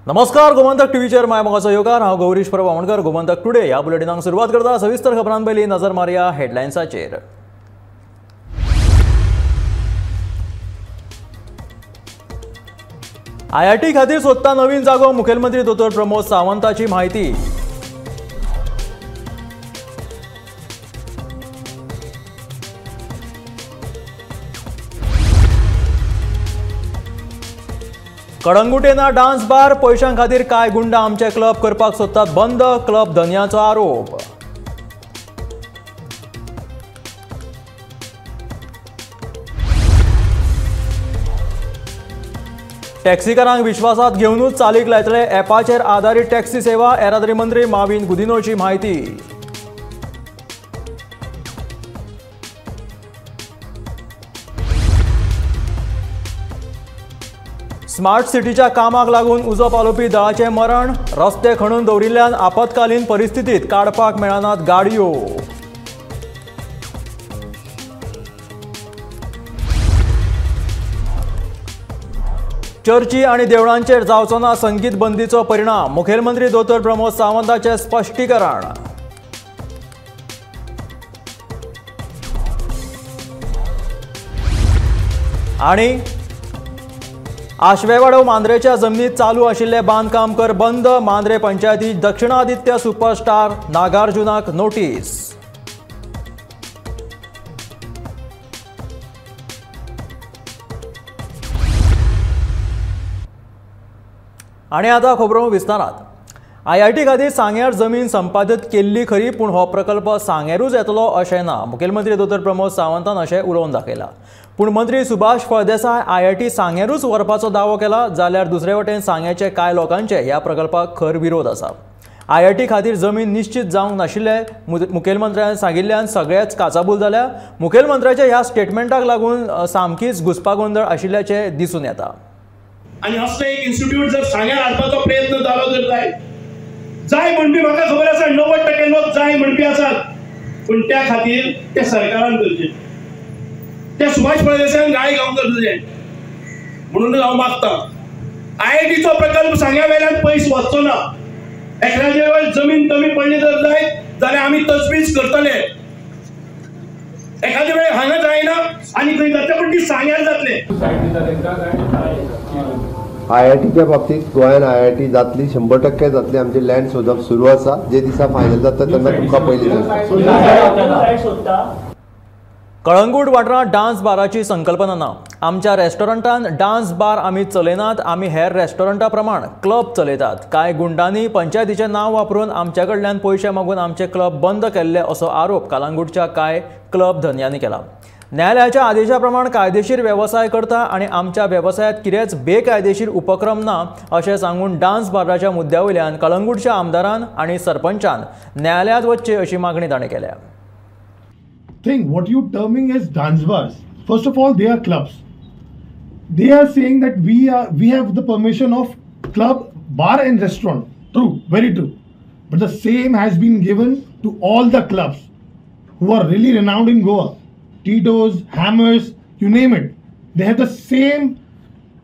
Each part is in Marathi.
नमस्कार, गोमंतक टीव्हीचेर मायमोगाचो योगार। हांव गौरीश परब गोमंतक टुडे ह्या बुलेटिनाक सुरवात करता। सविस्तर खबरां पयलीं नजर मारया हेडलायन्साचेर। IIT खातीर सोदता नवीन जागो, मुखेलमंत्री दोतोर प्रमोद सावंताची म्हायती। कळंगुटेना डान्स बार, पयशां खातीर कांय गुंडा आमचे क्लब करपाक सोदतात बंद, क्लब धन्याचो आरोप। टॅक्सीकारांक विश्वासात घेवनूच चालीक लायतले ॲपाचेर आधारीत टॅक्सी सेवा, येरादारी मंत्री माविन गुदिन्होची म्हायती। स्मार्ट सिटीच्या कामाक लागून उजो पालोवपी दळाचें मरण, रस्ते खणून दवरिल्ल्यान आपतकालीन परिस्थितीत काडपाक मेळनात गाडयो। चर्ची आनी देवळांचेर जावचो ना संगीत बंदीचो परिणाम, मुखेलमंत्री दोतोर प्रमोद सावंताचें स्पश्टीकरण। आनी आशवेवाडो मांद्रेच्या जमनीत चालू आशिल्ले बांदकाम कर बंद, मांद्रे पंचायती दक्षिणादित्य सुपरस्टार नागार्जुनाक नोटीस। आनी आतां खबरो विस्तारात। IIT खातीर सांग्यार जमीन संपादीत केल्ली खरी, पूण हो प्रकल्प सांग्यारूच येतलो अशें ना, मुखेलमंत्री दोतोर प्रमोद सावंतान अशें उलोवन दाखयलां। पूण मंत्री सुभाष फळदेसाय IIT सांग्यारूच व्हरपाचो दावो केला, जाल्यार दुसरे वटेन सांग्याचे कांय लोकांचे ह्या प्रकल्पाक खर विरोध आसा। IIT खातीर जमीन निश्चित जावंक नाशिल्ले मुखेलमंत्र्यान सांगिल्ल्यान सगळेच काचाबूल जाल्या। मुखेलमंत्र्याच्या ह्या स्टेटमेंटाक लागून सामकीच घुसपागोंदळ आशिल्ल्याचें दिसून येता। आणि असले एक इन्स्टिट्यूट जर सांग्यार हाडपाचो प्रयत्न जालो जर जाय म्हणपी म्हाका खबर आसा 90% लोक जाय म्हणपी आसात, पण त्या खातीर त्या सरकारान करचें, त्या सुभाष फळदेसायान गाळी घेवंक गरजेचें। म्हणून हांव मागतां IIT चो प्रकल्प सांग्या वेल्यान पयस वचचो ना। एखाद्या वेळेस जमीन कमी पडली जर जायत जाल्यार आमी तजवीज करतले। एखाद्या वेळेस हांगा जायना आनी खंय जाता पण ती सांग्यार जातले। IITच्या बाबतीत गोंयान IIT जातली 100% जातली। आमचे लँड सोदप सुरू आसा, जे दिसा फायनल जाता तेन्ना तुमकां पयलीं कळंगूट वाठारांत डान्स बाराची संकल्पना ना। आमच्या रेस्टॉरंटान डान्स बार आमी चलयनात, आमी हेर रेस्टॉरंटा प्रमाण क्लब चलयतात। कांय गुंडांनी पंचायतीचें नांव वापरून आमच्या कडल्यान पयशे मागून आमचे क्लब बंद केल्ले असो आरोप कळंगूटच्या कांय क्लब धन्यांनी केला। न्यायालयाच्या आदेशा प्रमाण कायदेशीर वेवसाय करता आनी आमच्या वेवसायांत कितेंच बेकायदेशीर उपक्रम ना अशें सांगून डान्स बाराच्या मुद्द्या वयल्यान कळंगूटच्या आमदारान आनी सरपंचान न्यायालयांत वचचे अशी मागणी ताणें केल्या। Thing what you terming as dance bars, first of all they are clubs. They are saying that we have the permission of club, bar and restaurant. True, very true, but the same has been given to all the clubs who are really renowned in Goa. Tito's, Hammers, you name it, they have the same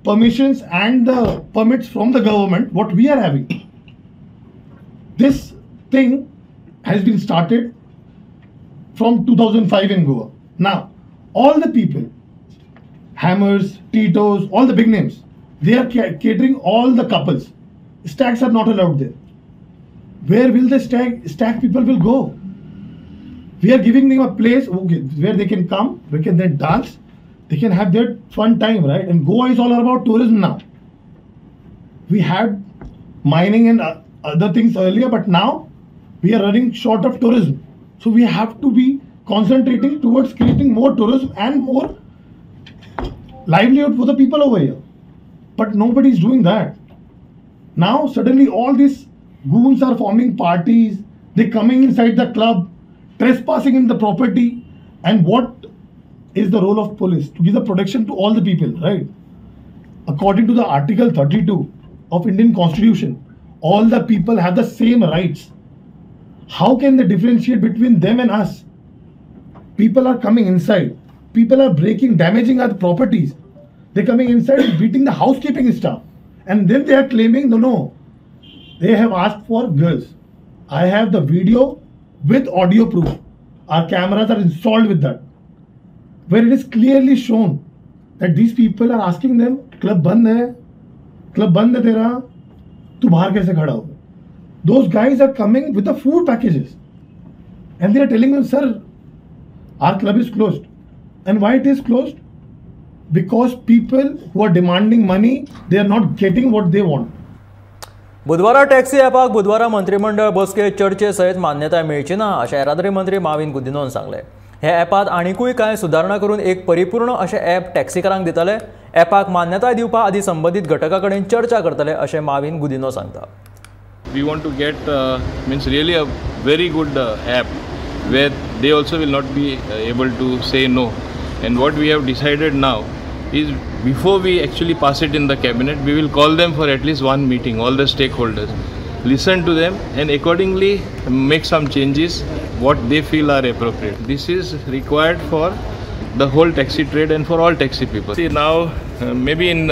permissions and the permits from the government what we are having. This thing has been started from 2005 in Goa. Now all the people, Hammers, Tito's, all the big names, they are catering all the couples. Stacks are not allowed there. Where will the stack people will go? We are giving them a place, okay, where they can come, they can then dance, they can have their fun time, right? And Goa is all about tourism now. We had mining and other things earlier, but now we are running short of tourism. So we have to be concentrating towards creating more tourism and more livelihood for the people over here. But nobody is doing that. Now suddenly all these goons are forming parties, they're coming inside the club, trespassing in the property. And what is the role of police? To give the protection to all the people, right? According to the Article 32 of Indian Constitution, all the people have the same rights. How can they differentiate between them and us? People are coming inside, people are breaking, damaging our properties. They're coming inside and beating the housekeeping staff. And then they are claiming, no, they have asked for girls. I have the video with audio proof. Our cameras are installed with that, where it is clearly shown that these people are asking them, club band hai tera, tu bahar kaise khada ho? Those guys are coming with the food packages and they are telling them, sir, our club is closed. And why it is closed? Because people who are demanding money, they are not getting what they want. बुधवारा टॅक्सी ॲपाक बुधवारा मंत्रिमंडळ बसकेत चर्चे सयत मान्यताय मेळची ना अशें येरादारी मंत्री माविन गुदिन्होन सांगले. हे ॲपात आनीकूय कांय सुदारणा करून एक परिपूर्ण अशें ॲप टॅक्सीकारांक दितले. ॲपाक मान्यताय दिवपा आदी संबंधीत घटका कडेन चर्चा करतले अशें माविन गुदिन्हो सांगता. We want to get means really a very good app where they also will not be able to say no. And what we have decided now is before we actually pass it in the cabinet, we will call them for at least one meeting, all the stakeholders, listen to them and accordingly make some changes what they feel are appropriate. This is required for the whole taxi trade and for all taxi people. See now maybe in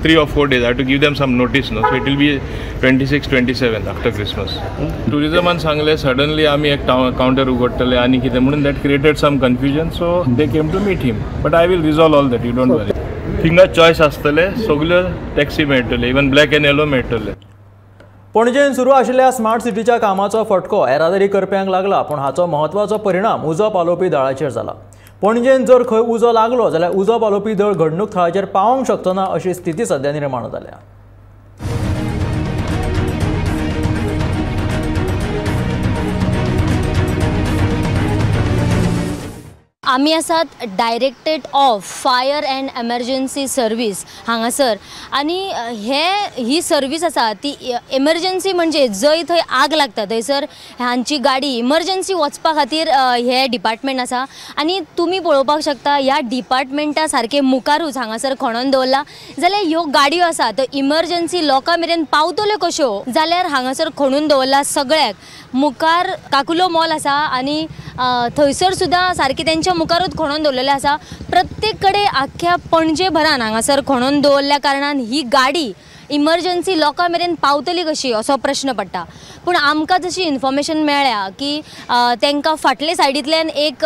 3 or 4 days I have to give them some notice, no? So it will be 26, 27 after Christmas. Tourisman सांगले suddenly आम्ही एक counter उघडतले आणि कितें म्हणून that created some confusion, so they came to meet him. But I will resolve all that, you don't worry. थिंगा choice आसतले, सगळ्यो टॅक्सी मेळटले, even black and yellow मेळटले. पणजेन सुरू आशिल्ल्या स्मार्ट सिटीच्या कामाचो फटको येरादारी करप्यांक लागला, पूण हाचो महत्वाचो परिणाम उजो पालोवपी दळाचेर जाला. पणजेन जर खंय उजो लागलो जाल्यार उजो पालोवपी दळ घडणूक थळाचेर पावोंक शकचो ना अशी स्थिती सध्या निर्माण जाल्या. आमी आसात directorate of fire and emergency service हांगासर आनी ही सर्वीस आसा ती एमर्जन्सी म्हणजे जंय थंय आग लागता थंयसर हांची गाडी इमर्जन्सी वचपा खातीर हे डिपार्टमेंट आसा आनी तुमी पळोवपाक शकता ह्या डिपार्टमेंटा सारके मुखारूच हांगासर खणून दवरला जाल्यार ह्यो गाडयो आसा त्यो इमर्जन्सी लोकां मेरेन पावतल्यो कश्यो जाल्यार हांगासर खणून दवरला सगळ्याक मुखार काकुलो मॉल आसा आनी थंयसर सुद्दां सारके तेंच्या मुखारूच खणून दवरलेले आसा. प्रत्येक कडेन आख्ख्या पणजे भरान हांगासर खणून दवरल्या कारणान ही गाडी इमर्जन्सी लोकां मेरेन पावतली कशी असो प्रश्न पडटा. पूण आमकां जशी इन्फॉर्मेशन मेळ्ळ्या की तांकां फाटले सायडींतल्यान एक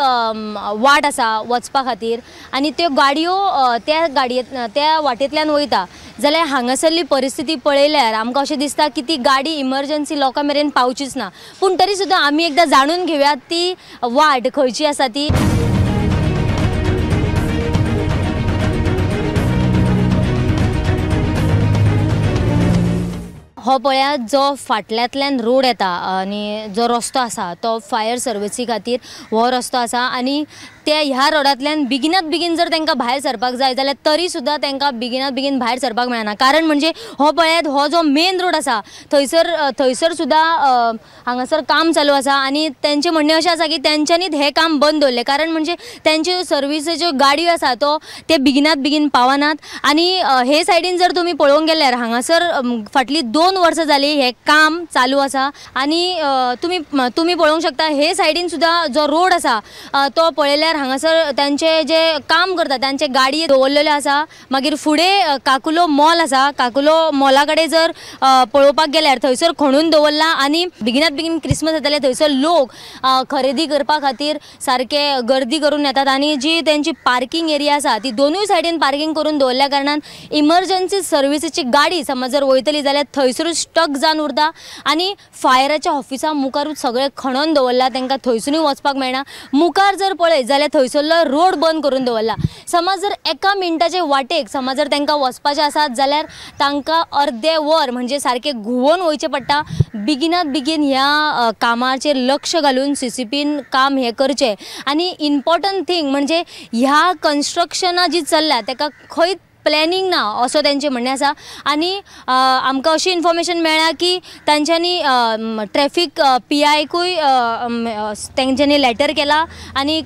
वाट आसा वचपा खातीर आनी त्यो गाडयो त्या वाटेंतल्यान वयता जाल्यार हांगासरली परिस्थिती पळयल्यार आमकां अशें दिसता की ती गाडी इमर्जन्सी लोकां मेरेन पावचीच ना. पूण तरी सुद्दां आमी एकदां जाणून घेवयात ती वाट खंयची आसा ती. हो पळयात जो फाटल्यांतल्यान रोड येता आनी जो रस्तो आसा तो फायर सर्विसी खातीर हो रस्तो आसा आनी त्या ह्या रोडांतल्यान बेगिनात बेगीन जर तांकां भायर सरपाक जाय जाल्यार तरी सुद्दां तांकां बेगिनात बेगीन भायर सरपाक मेळना. कारण म्हणजे हो पळयात हो जो मेन रोड आसा थंयसर सुद्दां हांगासर काम चालू आसा आनी तेंचें म्हणणें अशें आसा की तेंच्यांनीच हें काम बंद दवरलें. कारण म्हणजे तेंच्यो सर्विसेच्यो गाडयो आसा ते बेगिनात बेगीन पावनात आनी हे सायडीन जर तुमी पळोवंक गेल्यार हांगासर फाटली 2 वर्सां जाली हे काम चालू आसा आनी तुमी पळोवंक शकता हे सायडीन सुद्दां जो रोड आसा तो पळयल्यार हांगासर तांचे जे काम करता तांचे गाडये दवरलेल्यो आसा. मागीर फुडें काकुलो मॉल आसा, काकुलो मॉला कडेन जर पळोवपाक गेल्यार थंयसर खणून दवरला आनी बेगिनात बेगीन क्रिसमस येतले थंयसर लोक खरेदी करपा खातीर सारके गर्दी करून येतात आनी जी तेंची पार्किंग एरिया आसा ती दोनूय सायडीन पार्किंग करून दवरल्या कारणान इमर्जन्सी सर्विसीची गाडी समज जर वयतली जाल्यार थंयसरूच स्टक जावन उरता आनी फायराच्या ऑफिसा मुखारूच सगळे खणून दवरला, तांकां थंयसरूय वचपाक मेळना. मुखार जर पळय जाल्यार थंयसरलो रोड बंद करून दवरला. समज जर एका मिनटाचे वाटेक समज जर तांकां वचपाचें आसात जाल्यार तांकां अर्दे वर म्हणजे सारके घुंवोन वयचें पडटा. बेगिनात बेगीन ह्या कामाचेर लक्ष घालून CCPन काम हे करचें आनी इम्पॉर्टंट थिंग म्हणजे ह्या कन्स्ट्रक्शनां जी चल्ल्या ताका खंय प्लॅनिंग ना असो तेंचें म्हणणें आसा आनी आमकां अशी इन्फॉर्मेशन मेळ्ळ्या की तांच्यांनी ट्रॅफिक PIकूय तेंच्यांनी लॅटर केला आनी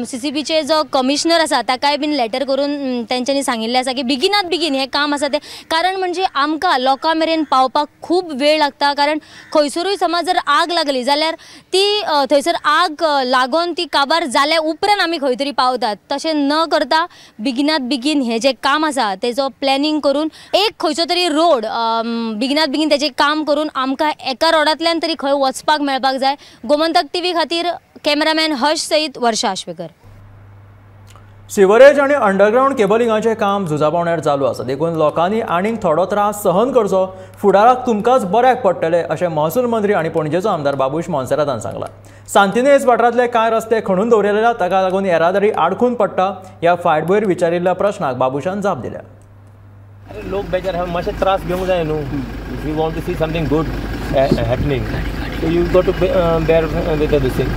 CCPचे जो कमिशनर आसा ताकाय बीन लॅटर करून तेंच्यांनी सांगिल्लें आसा की बेगिनात बेगीन हें काम आसा तें. कारण म्हणजे आमकां लोकां मेरेन पावपाक खूब वेळ लागता. कारण खंयसरूय समज जर आग लागली जाल्यार ती थंयसर आग लागून ती काबार जाल्या उपरांत आमी खंय तरी पावतात. तशें न करता बेगिनात बेगीन हें जें काम आसा आसा तेजो प्लॅनिंग करून एक खंयचो तरी रोड बेगिनात बेगीन तेजें काम करून आमकां एका रोडांतल्यान तरी खंय वचपाक मेळपाक जाय। गोमंतक टीव्ही खातीर कॅमेरामॅन हर्ष सईद, वर्षा आश्वेकर। सिवरेज आणि अंडरग्राउंड केबलिंगाचें काम झुजापोवण्यार चालू आसा, देखून लोकांनी आनीक थोडो त्रास सहन करचो, फुडाराक तुमकांच बऱ्याक पडटलें अशें महसूल मंत्री आनी पणजेचो आमदार बाबूश मोन्सेरातान सांगलां। सांतिनेज वाठारांतले कांय रस्ते खणून दवरिल्ले ताका लागून येरादारी आडखून पडटा। ह्या फायटभयर विचारिल्ल्या प्रश्नाक बाबूशान जाप दिल्या। लोक बेजार हा मातशे त्रास घेवंक जाय न्हू। If you want to see something good happening, so you got to bear with the thing.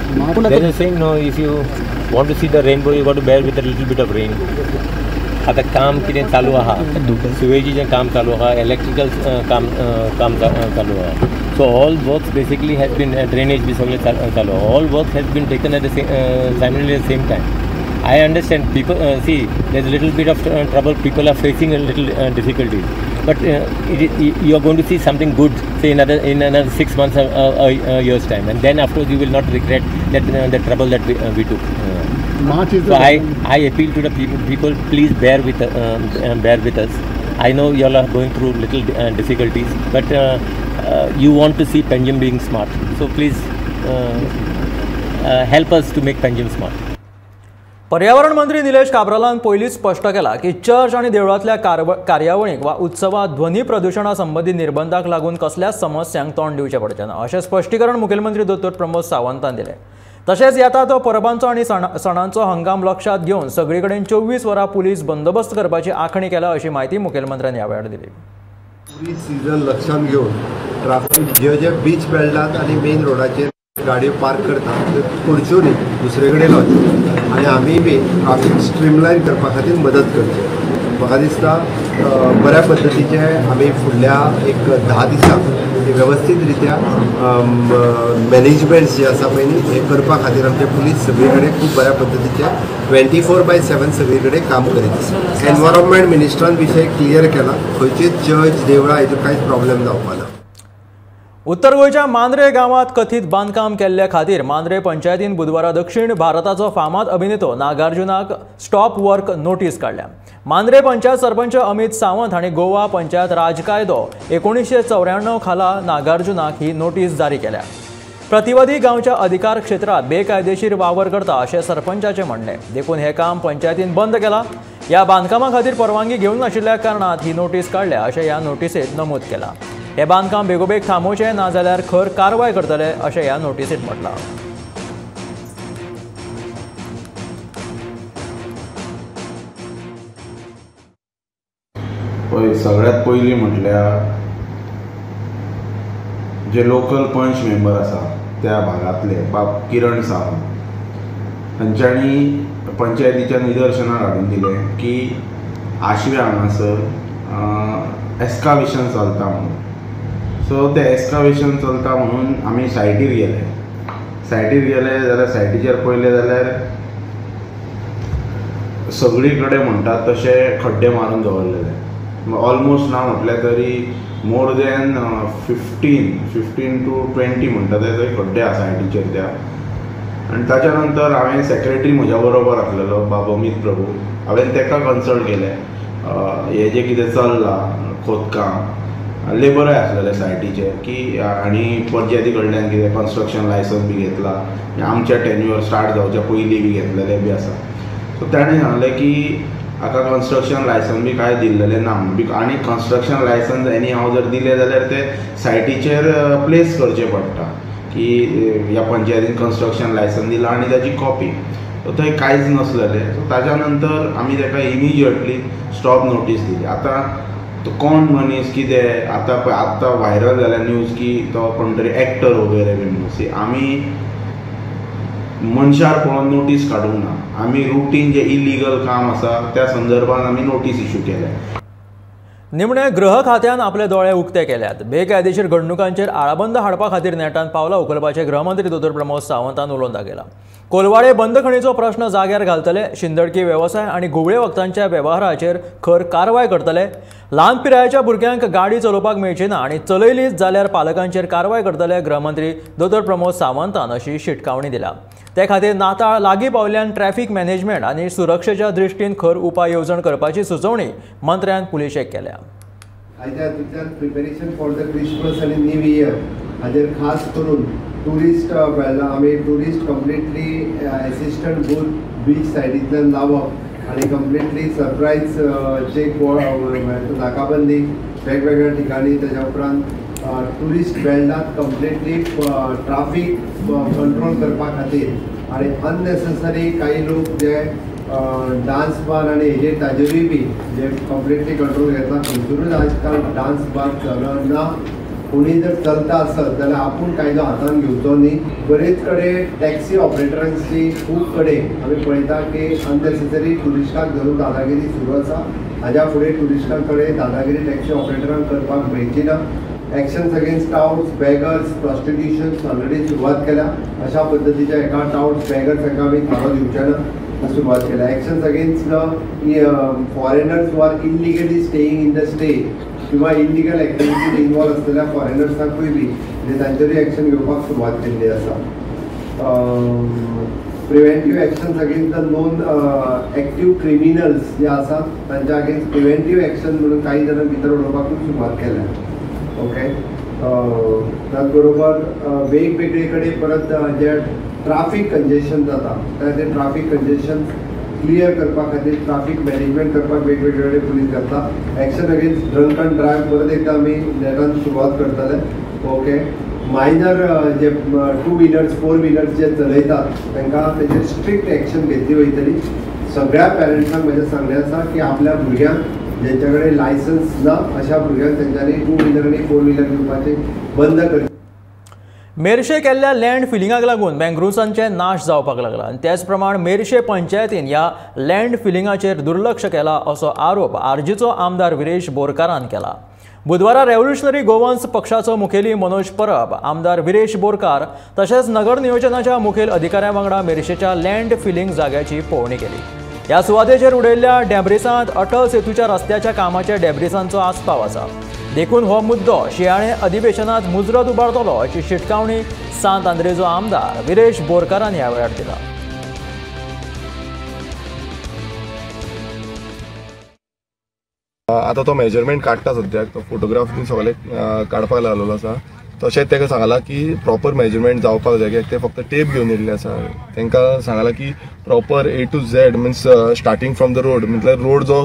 There is a saying, no, if you want to see the rainbow, you got to bear with a little bit of rain. आता काम कितें चालू आहा, सिवेजीचें काम चालू आहा, इलेक्ट्रिकल काम चालू आहा. So all works basically has been drainage बी सगळें चालू आहा. All work has been taken at the same time. I understand people see there's a little bit of trouble. People are facing a little difficulties, but you are going to see something good, say in another 6 months or a year's time, and then afterwards you will not regret that the trouble that we took. So I appeal to the people, please bear with us. I know you all are going through little difficulties, but you want to see Panjim being smart. So please help us to make Panjim smart. पर्यावरण मंत्री निलेश काब्रालान पयलींच स्पश्ट केला की चर्च आणि देवळांतल्या कार्यावळींक वा उत्सवात ध्वनी प्रदूषणा संबंधी निर्बंधाक लागून कसल्याच समस्यांक तोंड दिवचें पडचें ना अशें स्पश्टीकरण मुखेलमंत्री दोतोर प्रमोद सावंतान दिलें। तशेंच येता तो परबांचो आनी सणांचो हंगाम लक्षात घेवन सगळे कडेन 24 वरां पुलीस बंदोबस्त करपाची आंखणी केल्या अशी माहिती मुखेलमंत्र्यान ह्या वेळार दिली। पुलीस सीझन लक्षात घेवन ट्राफिक जे बीच बेल्टात आनी मेन रोडाचेर गाडयो पार्क करतात करच्यो न्ही, दुसरे कडेन लावच्यो आनी आमी बी ट्राफिक स्ट्रीमलायन करपा खातीर मदत करची। म्हाका दिसता बऱ्या पद्दतीचे आमी फुडल्या एक 10 दिसांक वेवस्थीत रित्या मॅनेजमेंट जे आसा पळय न्ही हे करपा खातीर आमचे पुलीस सगळे कडेन खूब बऱ्या पद्दतीचे 24/7 सगळे कडेन काम करीत आसा। एनवायरमेंट मिनिस्टरान विशय क्लियर केला, खंयचीच चर्च देवळां हेतून कांयच प्रॉब्लेम जावपा ना। उत्तर गोंयच्या मांद्रे गांवांत कथीत बांदकाम केल्ल्या खातीर मांद्रे पंचायतीन बुधवारा दक्षिण भारताचो फामाद अभिनेतो नागार्जुनाक स्टॉप वर्क नोटीस काडल्या। मांद्रे पंचायत सरपंच अमित सावंत हांणी गोवा पंचायत राज कायदो 1994 खाला नागार्जुनाक ही नोटीस जारी केल्या। प्रतिवादी गांवच्या अधिकार क्षेत्रात बेकायदेशीर वावर करता अशें सरपंचाचें म्हणणें, देखून हे काम पंचायतीन बंद केलां। ह्या बांदकामा खातीर परवानगी घेवंक नाशिल्ल्या कारणात ही नोटीस काडल्या अशें ह्या नोटीसेंत नमूद केलां। हे बांदकाम बेगोबेग थांबोवचें ना जाल्यार खर कारवाय करतले अशें ह्या नोटीसींत म्हटलां। सगळ्यात पयलीं म्हटल्यार जे लोकल पंच मेंबर आसा त्या भागांतले बाब किरण सावंत हांच्यांनी पंचायतीच्या निदर्शनाक हाडून दिलें की आशवे हांगासर एस्कावेशन चलता म्हणून। सो ते एस्कावेशन चलता म्हणून आमी सायटीर गेले जाल्यार सायटीचेर पळयलें जाल्यार सगळी कडेन म्हणटात तशे खड्डे मारून दवरलेले। ऑलमोस्ट ना म्हटल्यार तरी मोर दॅन 15 to 20 म्हणटा ते थंय खड्डे आसा सायटीचेर त्या। आनी ताच्या नंतर हांवें सेक्रेटरी म्हज्या बरोबर आसलेलो बाब अमित प्रभू, हांवें ताका कन्सल्ट केलें हें जें कितें चल्लां खोदकाम लेबराय आसलेले सायटीचे की आनी पंचायती कडल्यान कितें कन्स्ट्रक्शन लायसन्स बी घेतला, आमच्या टेन्युअर स्टार्ट जावच्या पयलीं बी घेतलेले बी आसा। सो ताणें सांगलें की हाका कन्स्ट्रक्शन लायसन्स बी कांय दिल्लेलें ना आनी कन्स्ट्रक्शन लायसन्स एनी हांव जर दिलें जाल्यार ते सायटीचेर प्लेस करचें पडटा की ह्या पंचायतीन कन्स्ट्रक्शन लायसन्स दिला आनी ताची कॉपी। सो थंय कांयच नसलेलें। सो ताच्या नंतर आमी ताका इमिजिएटली स्टॉप नोटीस दिली। आतां तो कोण मनीस कितें आतां व्हायरल जाल्या न्यूज की तो कोण तरी एक्टर वगैरे बी म्हणून आमी मनशार पळोवन नोटीस काडूंक ना। आमी रुटीन जे इलिगल काम आसा त्या संदर्भात आमी नोटीस इश्यू केल्या। निमणे गृह खात्यान आपले दोळे उक्ते केल्यात। बेकायदेशीर घडणुकांचेर आळाबंद हाडपा खातीर नेटान पावलां उखलपाचे गृहमंत्री दोतोर प्रमोद सावंतान उलोवन दाखयला। कोलवाडे बंद खणीचो प्रश्न जाग्यार घालतले, शिंदडकी वेवसाय आनी गुवळे वखदांच्या वेव्हाराचेर खर कारवाय करतले, ल्हान पिरायेच्या भुरग्यांक गाडी चलोवपाक मेळची ना आनी चलयलीच जाल्यार पालकांचेर कारवाय करतले गृहमंत्री दोतोर प्रमोद सावंतान अशी शिटकावणी दिल्या। ते खातीर नाताळ लागीं पावल्यान ट्रॅफिक मॅनेजमेंट आनी सुरक्षेच्या दृश्टीन खर उपाय येवजण करपाची सुचोवणी मंत्र्यान पुलिशेक केल्या. आयच्या दिसांत प्रिपेरेशन फॉर द क्रिसमस आनी न्यू इयर हाजेर खास करून टुरिस्ट आमी tourist completely assistant booth beach सायडींतल्यान लावप आनी कंप्लिटली सरप्रायज चेक नाकाबंदी वेगवेगळ्या ठिकाणी तेज्या उपरांत टुरिस्ट बेल्टांत कंप्लिटली ट्राफीक कंट्रोल करपा खातीर आनी अननेसेसरी काही लोक जे डान्स बार आनी हेजेर ताजेरूय बी जे कंप्लिटली कंट्रोल घेता खंयसरूच आजकाल डान्स बार चलना. कोणी जर चलता आसत जाल्यार आपूण कायदो हातान घेवचो न्ही. बरेच कडेन टॅक्सी ऑपरेटरांची खूब कडेन आमी पळयता की अननेसेसरी टुरिस्टांक धरून दादागिरी सुरू आसा. हाज्या फुडें टुरिस्टां कडेन दादागिरी टॅक्सी ऑपरेटरांक करपाक मेळची ना. Actions against touts beggars prostitution already सुरवात केल्या. अशा पद्दतीच्या एका टाउट्स बेगर्स हाका आमी थारो दिवचे ना सुरवात केल्या. Actions against foreigners who are illegally staying in the state किंवा इलिगल एक्टिविटीज इन्वॉल्व असलेल्या फॉरेनर्सांकूय बी तांचेरूय एक्शन घेवपाक सुरवात केल्ली आसा. Preventive actions against the non active criminals जे आसात तांच्या अगेन्स्ट प्रिव्हेंटीव एक्शन म्हणून काही जाणां भितर उडोवपाकूय सुरवात केल्या. ओके. त्याच बरोबर वेगवेगळे कडेन परत जे ट्राफीक कंजेशन जाता ते ट्राफीक कंजेशन क्लियर करपा खातीर ट्राफीक मॅनेजमेंट करपाक वेगवेगळे कडेन पुलीस करता. Action against drunk and drive परत एकदा आमी नेटान सुरवात करतले. ओके. मायनर जे 2 व्हिलर्स 4 व्हिलर्स जे चलयतात तांकां तेजेर स्ट्रिक्ट एक्शन घेतली वयतली. सगळ्या पेरंट्सांक म्हजें सांगणें आसा की आपल्या भुरग्यांक जेंच्या कडेन लायसन्स ना अशा भुरग्यांक तेंच्यांनी 2 व्हिलर आनी 4 व्हिलर घेवपाचें बंद करचें. मेरशे केल्ल्या लँड फिलिंगाक लागून मँग्रुव्सांचे नाश जावपाक लागला आनी त्याच प्रमाण मेरशे पंचायतीन ह्या लँड फिलिंगाचेर दुर्लक्ष केला असो आरोप आरजीचो आमदार विरेश बोरकारान केला. बुधवारा रेव्होल्युशनरी गोवन्स पक्षाचो मुखेली मनोज परब, आमदार विरेश बोरकार तशेंच नगर नियोजनाच्या मुखेल अधिकाऱ्यां वांगडा मेरशेच्या लँड फिलिंग जाग्याची पळोवणी केली. ह्या सुवातेचेर उडयल्ल्या डॅब्रिसांत अटल सेतूच्या रस्त्याच्या कामाच्या डॅब्रिसांचो आस्पाव आसा. देखून हो मुद्दो शियाळे अधिवेशनात मुजरत उबारतलो अशी शिटकावणी सांत आंद्रेचो आमदार विरेश बोरकारान ह्या वेळार दिला. आतां तो मेजरमेंट काडटा सद्याक तो फोटोग्राफ बी सगळे काडपाक लागलेलो आसा. तशेंच ताका सांगलां की प्रॉपर मेजरमेंट जावपाक जाय कित्याक ते फक्त टेप घेवन येयल्ले आसा. तांकां सांगलां की proper A to Z means starting from the road म्हटल्यार रोड जो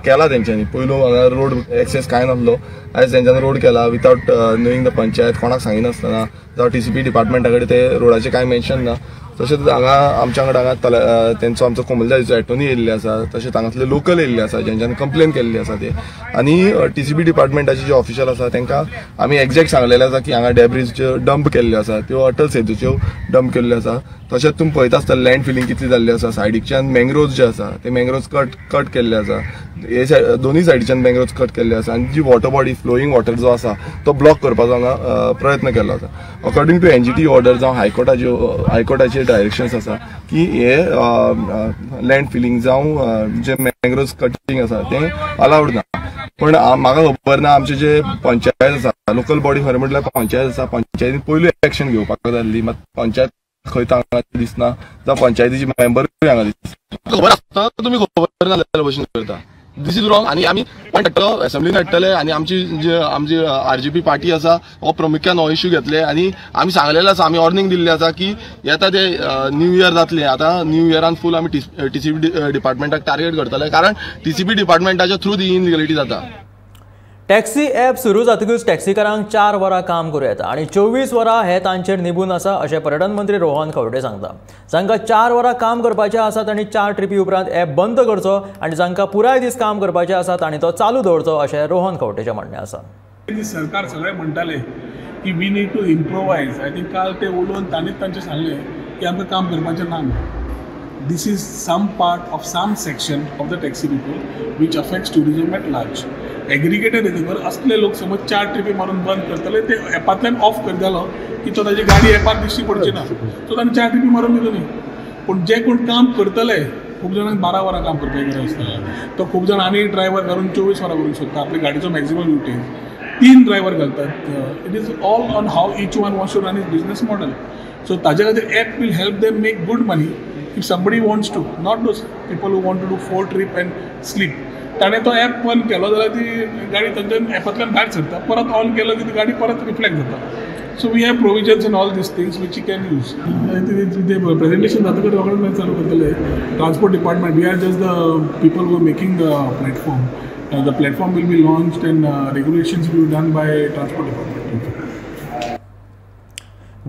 केला तेंच्यांनी. पयलू हांगा रोड एक्सेस कांय नासलो. आयज तेंच्यांनी रोड केला विथआउट नोईंग द पंचायत कोणाक सांगिनासतना जावं TCP डिपार्टमेंटा कडेन ते रोडाचें कांय मेन्शन ना. तशेंच हांगा आमच्या कडेन हांगा तेंचो आमचो कोमलजाईचो एटर्नी येयल्ले आसा. तशेंच हांगासले लोकल येयल्ले आसा जेंच्यांनी कंप्लेन केल्ली आसा ते. आनी TCP डिपार्टमेंटाचे जे ऑफिशियल आसा तांकां आमी एक्झॅक्ट सांगलेलें आसा की हांगा डॅब्रीज ज्यो डंप केल्ल्यो आसा त्यो अटल सेतूच्यो डंप केल्ल्यो आसा. तशेंच तुमी पळयता आसतना लँड फिलिंग कितली जाल्ली आसा. सायडीच्यान मँग्रोव्ज जे आसा ते मँग्रोव्ज कट केल्ले आसा. हे दोनूय सायडीच्यान मँग्रोव्ज कट केल्ले आसा आनी जी वॉटर बॉडी फ्लोईंग वॉटर जो आसा तो ब्लॉक करपाचो हांगा प्रयत्न केल्लो आसा. अकॉर्डिंग टू NGT ऑर्डर जावं हायकोर्टाचे डायरेक्शन्स आसा की हे लँड फिलिंग जावं जे मँग्रोव्ज कटिंग आसा ते अलावड ना. पण म्हाका खबर ना आमचे जे पंचायत आसा लोकल बॉडी खरें म्हटल्यार पंचायत आसा पंचायतीन पयलू एक्शन घेवपाक जाल्ली मात पंचायत खंय हांगा दिसना जावं पंचायतीचे मेंबरूय हांगा दिसना. खबर आसता तुमी खबर ना जाल्यार भशेन करता. दिस इज रॉंग. आनी आमी पॉयंट हाडटलो असेंब्लीन हाडटले आनी आमची RGP पार्टी आसा हो प्रामुख्यान हो इश्यू घेतले आनी आमी सांगलेले आसा आमी वॉर्निंग दिल्ली आसा की येता ते न्यू इयर जातले. आतां न्यू इयरान फूल आमी TCP डिपार्टमेंटाक टार्गेट करतले कारण TCP डिपार्टमेंटाच्या थ्रू दी इनलिगलिटी जाता. टॅक्सी ॲप सुरू जातकूच टॅक्सीकारांक 4 वरां काम करूं येता आनी 24 वरां हे तांचेर निबून आसा अशें पर्यटन मंत्री रोहन खंवटे सांगता. जांकां 4 वरां काम करपाचें आसा तांणी 4 ट्रिपी उपरांत ॲप बंद करचो आनी जांकां पुराय दीस काम करपाचें आसा तांणी तो चालू दवरचो अशें रोहन खंवटेचें म्हणणें आसा. सरकार सगळे म्हणटाले की we need to improvise. I think काल ते उलोवन तांणीच तांचें सांगलें की आमकां काम करपाचें ना. This is some part of some section of the taxi people which affects tourism at large. Aggregated येतकर असले लोक समज 4 ट्रिपी मारून बंद करतले ते ॲपांतल्यान ऑफ करतालो की तो ताजी गाडी ॲपार दिश्टी पडची ना सो तांणी 4 ट्रिपी मारून दिल्यो न्ही. पूण जे कोण काम करतले खूब जाणांक 12 वरां काम करपाची गरज आसता. तो खूब जाण आनी ड्रायव्हर घालून 24 वरां करूंक शकता. आपल्या गाडीचो मॅक्झिमम युटेज 3 ड्रायव्हर घालतात. It is all on how each one wants to run is business model. So ताजे खातीर app will help them make good money if somebody wants to, not those people who want to do 4 trip and sleep. ताणे तो ॲप बंद केलो जाल्यार ती गाडी थंयच्यान ॲपांतल्यान भायर सरता, परत ऑन केलो की ती गाडी परत रिफ्लेक्ट जाता. So we have provisions in all these things which you can use. The presentation जातकच रोखडेच चालू करतले. Transport department, we are just the people who are making the platform. The platform will be launched and regulations will be done by transport department.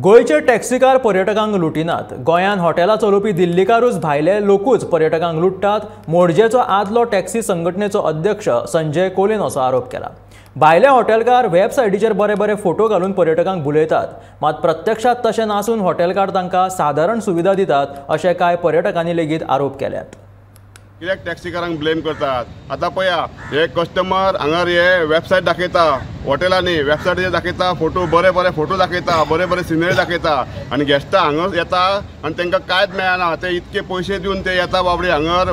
गोयचे टॅक्सीकार पर्यटकांक लुटिनात. गोंयान हॉटेलां चलोवपी दिल्लीकारूच भायले लोकूच पर्यटकांक लुटतात. मोरजेचो आदलो टॅक्सी संघटनेचो अध्यक्ष संजय कोलेन असो आरोप केला. भायले हॉटेलकार वेबसायटीचेर बरे बरे फोटो घालून पर्यटकांक भुलयतात, मात प्रत्यक्षात तशें नासून हॉटेलकार तांकां सादारण सुविधा दितात अशें कांय पर्यटकांनी लेगीत आरोप केल्यात. कित्याक टॅक्सीकारांक ब्लेम करतात. आतां पळया, हे कस्टमर हांगार हे वेबसायट दाखयता, हॉटेलांनी वेबसायटीचेर दाखयता फोटो, बरे बरे फोटो दाखयता, बरे बरे सिनरी दाखयता, आनी गेस्टां हांगा येता आनी तांकां कांयच मेळना. ते इतके पयशे दिवन ते येता बाबडे हांगार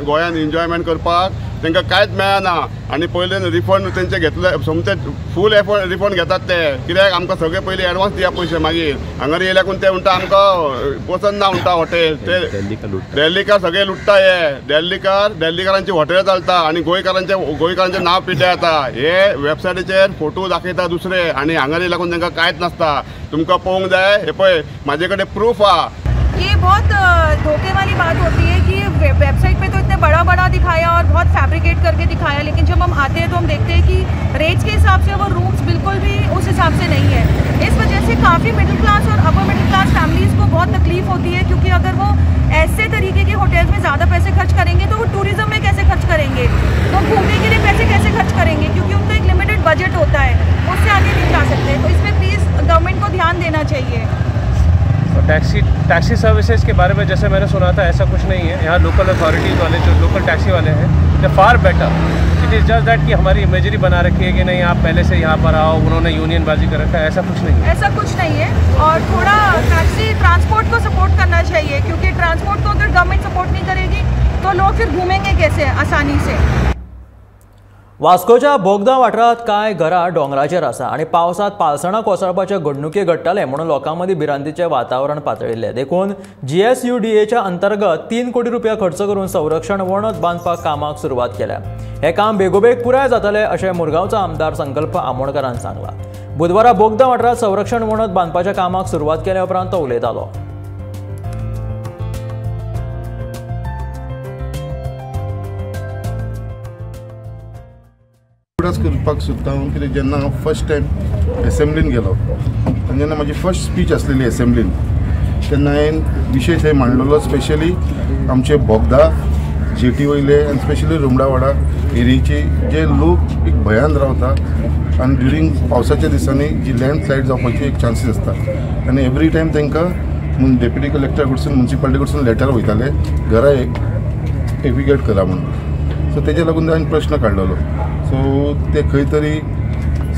गोंयान एन्जॉयमेंट करपाक, तांकां कांयच मेळना. आनी पयलीं रिफंड तेंचे घेतले, समते फूल रिफंड घेतात ते. कित्याक आमकां सगळे पयलीं एडवान्स दिया पयशे, मागीर हांगार येयल्याकून ते म्हणटा आमकां पसंद ना म्हणटा हॉटेल. ते दिल्लीकार सगळे लुट्टा. हे दिल्लीकारांची हॉटेलां चलता आनी गोंयकारांचें नांव पिड्ड्या येता. हे वेबसायटीचेर फोटो दाखयता दुसरे आनी हांगार येयल्याकून तांकां कांयच नासता. तुमकां पळोवंक जाय, हे पळय म्हाजे कडेन प्रूफ आहा. ये बहुत धोखे वाली बात होती है कि वेबसाइट पे तो इतने बड़ा बड़ा दिखाया और बहुत फैब्रिकेट करके दिखाया, लेकिन जब हम आते हैं तो हम देखते हैं कि रेट्स के हिसाब से वो रूम्स बिल्कुल भी उस हिसाब से नहीं है. इस वजह से काफ़ी मिडिल क्लास और अपर मिडिल क्लास फैमिलीज़ को बहुत तकलीफ होती है, क्योंकि अगर वो ऐसे तरीके के होटल्स में ज़्यादा पैसे खर्च करेंगे तो वो टूरिज्म में कैसे खर्च करेंगे, तो घूमने के लिए पैसे कैसे खर्च करेंगे, क्योंकि उनका एक लिमिटेड बजट होता है, उससे आगे नहीं जा सकते. तो इसमें प्लीज़ गवर्नमेंट को ध्यान देना चाहिए. टैक्सी सर्विसेज के बारे में जैसे मैंने सुना था, ऐसा कुछ नहीं है. यहाँ लोकल अथॉरिटीज़ वाले जो लोकल टैक्सी वाले हैं, they far better. It is just that कि हमारी इमेजरी बना रखी है कि नहीं आप पहले से यहाँ पर आओ, उन्होंने यूनियनबाजी कर रखा है. ऐसा कुछ नहीं है. ऐसा कुछ नहीं है. और थोड़ा टैक्सी ट्रांसपोर्ट को सपोर्ट करना चाहिए, क्योंकि ट्रांसपोर्ट को अगर गवर्नमेंट सपोर्ट नहीं करेगी तो लोग फिर घूमेंगे कैसे आसानी से. वास्कोच्या बोगदा वाठारात कांय घरां डोंगराचेर आसा आनी पावसांत पालसणां कोसळपाचे घडणुके घडटाले म्हणून लोकां मदीं भिरांतीचें वातावरण पातळिल्लें. देखून GSUDAच्या अंतर्गत 3 कोटी रुपया खर्च करून संरक्षण वणद बांदपाक कामाक सुरवात केल्या. हे काम बेगोबेग पुराय जातलें अशें मुरगांवचो आमदार संकल्प आमोणकरान सांगलां. बुधवारा बोगदा वाठारात संरक्षण वणद बांदपाच्या कामाक सुरवात केल्या उपरांत तो उलयतालो. करपाक सोदता हांव, कित्याक जेन्ना हांव फर्स्ट टायम एसेंब्लीन गेलो आनी जेन्ना म्हाजी फर्स्ट स्पीच आसलेली एसेंब्लीन, तेन्ना हांवें विशय थंय मांडलेलो. स्पेशली आमचे बोगदा जेटी वयले आनी स्पेशली रुमडावाडा एरियेचे जे लोक एक भयान रावता आनी ड्युरींग पावसाच्या दिसांनी जी लँडस्लायड जावपाची एक चान्सीस आसता. आनी एवरी टायम तांकां डेप्युटी कलेक्टर कडसून म्युन्सिपालिटी कडसून लेटर वयताले घरा एविकेट करा म्हणून. सो तेजे लागून हांवें प्रश्न काडलेलो. सो ते खंय तरी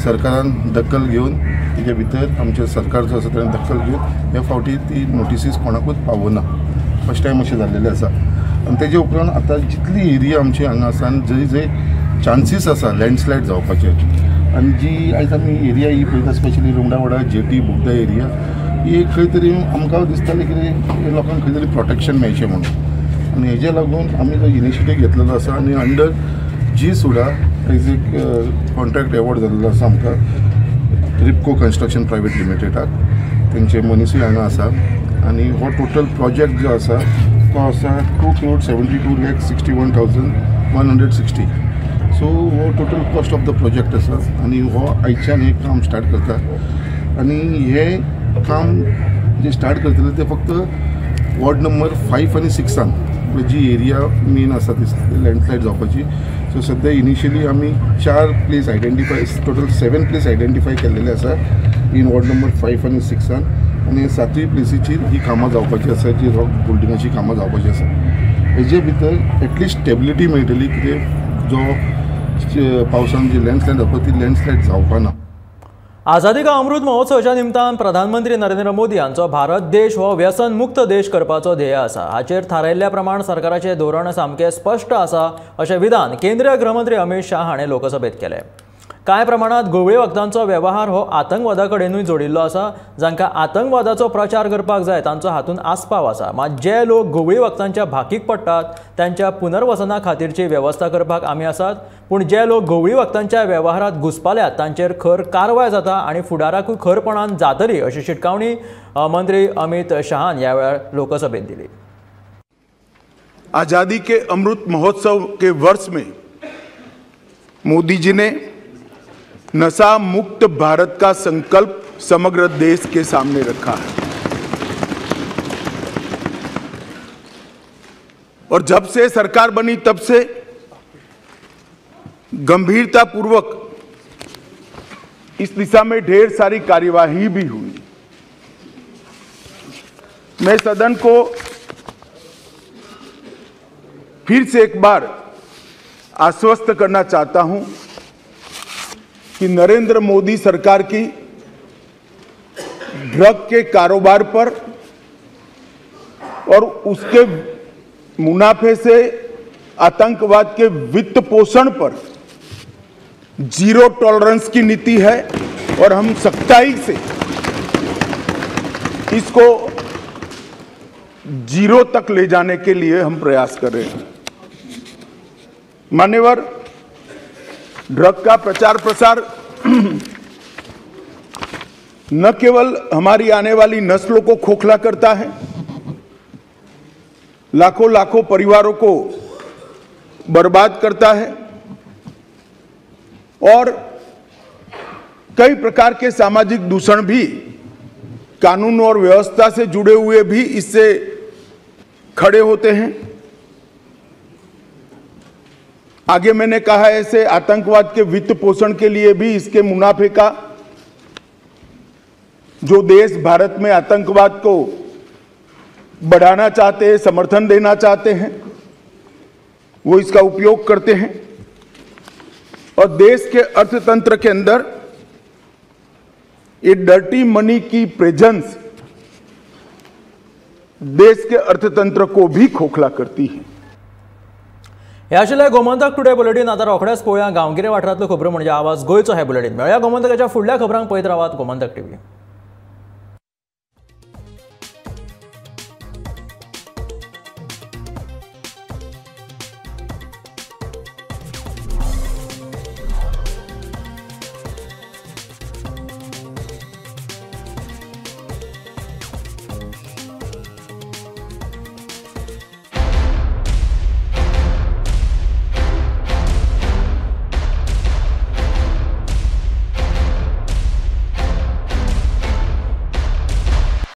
सरकारान दखल घेवन तेजे भितर आमचे सरकार जो आसा ताणें दखल घेवन ह्या फावटी ती नोटिसीस कोणाकूच पावना. फर्स्ट टायम अशें जाल्लेलें आसा. आनी तेजे उपरांत आतां जितली एरिया आमची हांगा आसा आनी जंय जंय चान्सीस आसा लँडस्लायड जावपाचे, आनी जी आयज आमी एरिया ही पळयता स्पेशली रुमडावाडा जेटी बोगदा एरिया, ही खंय तरी आमकां दिसतालें कितें लोकांक खंय तरी प्रोटेक्शन मेळचें म्हणून. आनी हेजे लागून आमी जो इनिशिएटीव घेतलेलो आसा आनी अंडर GSUDA एज एक कॉन्ट्रॅक्ट एवॉर्ड जाल्लो आसा आमकां रिपको कन्स्ट्रक्शन प्रायवेट लिमिटेडाक. तेंचे मनीसूय हांगा आसा आनी हो टोटल प्रोजेक्ट जो आसा तो आसा 2,72,61,160. सो हो total cost of the project आसा आनी हो आयच्यान हे काम स्टार्ट करता. आनी हे काम जे स्टार्ट करतले ते फक्त वॉर्ड नंबर 5 आनी 6 जी एरिया मेन आसा ती लँडस्लायड जावपाची. सो सद्या इनिशियली आमी 4 place identify, total 7 place identify केल्लेले आसा इन वॉर्ड नंबर 5 आनी 6 आनी 7वी प्लेसीचेर ही कामां जावपाची आसा, जी रॉक बिल्डिंगाची कामां जावपाची आसा. हेजे भितर एटलिस्ट स्टेबिलिटी मेळटली, कितें जो पावसान जी लँडस्लायड जावपा ती लँडस्लायड जावपा ना. आझादी का अमृत महोत्सवाच्या निमतान प्रधानमंत्री नरेंद्र मोदी हांचो भारत देश हो व्यसन मुक्त देश करपाचो ध्येय आसा. हाचेर थारायल्ल्या प्रमाण सरकाराचे धोरण सामकें स्पश्ट आसा अशें विधान केंद्रीय गृहमंत्री अमित शाह हाणें लोकसभेत केलें. कांय प्रमाणात गवळी वखदांचो वेवहार हो आतंकवादा कडेनूय जोडिल्लो आसा. जांकां आतंकवादाचो प्रचार करपाक जाय तांचो हातूंत आस्पाव आसा. मात जे लोक गवळी वखदांच्या भाकीक पडटात त्यांच्या पुनर्वसना खातीरची वेवस्था करपाक आमी आसात. पूण जे लोक गवळी वखदांच्या वेवहारात घुसपाल्यात तांचेर खर कारवाय जाता आनी फुडाराकूय खरपणान जातली अशी शिटकावणी मंत्री अमित शाहान ह्या वेळार लोकसभेत दिली. आज़ादी के अमृत महोत्सव के वर्ष में मोदी जी ने नशा मुक्त भारत का संकल्प समग्र देश के सामने रखा है और जब से सरकार बनी तब से गंभीरता पूर्वक इस दिशा में ढेर सारी कार्यवाही भी हुई। मैं सदन को फिर से एक बार आश्वस्त करना चाहता हूं कि नरेंद्र मोदी सरकार की ड्रग के कारोबार पर और उसके मुनाफे से आतंकवाद के वित्त पोषण पर जीरो टॉलरेंस की नीति है और हम सख्ताई से इसको जीरो तक ले जाने के लिए हम प्रयास कर रहे हैं। मान्यवर, ड्रग का प्रचार प्रसार न केवल हमारी आने वाली नस्लों को खोखला करता है, लाखों लाखों परिवारों को बर्बाद करता है और कई प्रकार के सामाजिक दूषण भी कानून और व्यवस्था से जुड़े हुए भी इससे खड़े होते हैं। आगे मैंने कहा ऐसे आतंकवाद के वित्त पोषण के लिए भी इसके मुनाफे का जो देश भारत में आतंकवाद को बढ़ाना चाहते हैं, समर्थन देना चाहते हैं, वो इसका उपयोग करते हैं और देश के अर्थतंत्र के अंदर ये डर्टी मनी की प्रेजेंस देश के अर्थतंत्र को भी खोखला करती है। हे आशिल्ले गोमंतक टुडे बुलेटिन. आता रोखडेच पळोवया गांवगिरे वाठारांतल्यो खबरो म्हणजे आवाज गोंयचो हे बुलेटिन. मेळया गोमंतकाच्या फुडल्या खबरांक पळयत रावात गोमंतक टीव्ही.